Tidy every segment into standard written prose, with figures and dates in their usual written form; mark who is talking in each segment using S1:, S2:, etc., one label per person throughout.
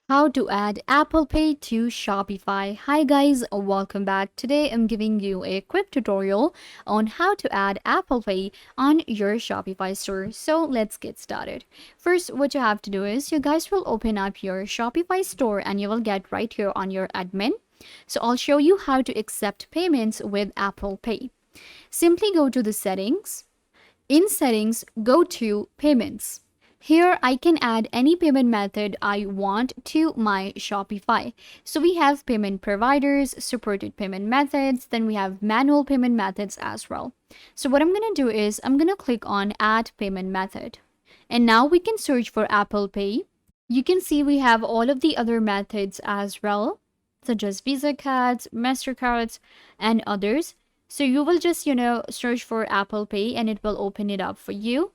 S1: How to add Apple Pay to Shopify. Hi guys, welcome back. Today I'm giving you a quick tutorial on how to add Apple Pay on your Shopify store. So let's get started. First, what you have to do is you guys will open up your Shopify store and you will get right here on your admin. So I'll show you how to accept payments with Apple Pay. Simply go to the settings. In settings, go to payments. Here I can add any payment method I want to my Shopify. So we have payment providers, supported payment methods, then we have manual payment methods as well. So what I'm going to do is I'm going to click on add payment method. And now we can search for Apple Pay. You can see we have all of the other methods as well, such as Visa cards, MasterCards, and others. So you will just, search for Apple Pay and it will open it up for you.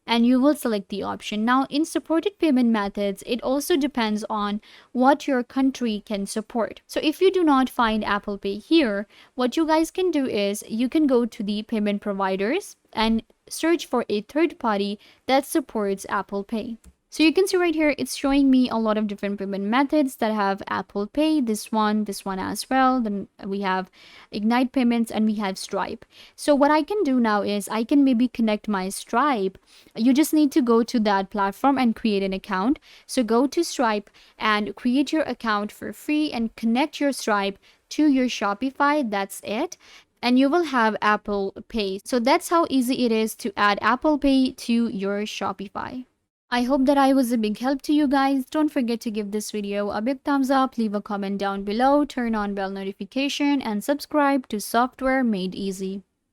S1: And you will select the option. Now, in supported payment methods, it also depends on what your country can support. So if you do not find Apple Pay here, what you guys can do is you can go to the payment providers and search for a third party that supports Apple Pay. So you can see right here, it's showing me a lot of different payment methods that have Apple Pay, this one as well. Then we have Ignite Payments and we have Stripe. So what I can do now is I can maybe connect my Stripe. You just need to go to that platform and create an account. So go to Stripe and create your account for free and connect your Stripe to your Shopify. That's it. And you will have Apple Pay. So that's how easy it is to add Apple Pay to your Shopify. I hope that I was a big help to you guys. Don't forget to give this video a big thumbs up, leave a comment down below, turn on bell notification, and subscribe to Software Made Easy.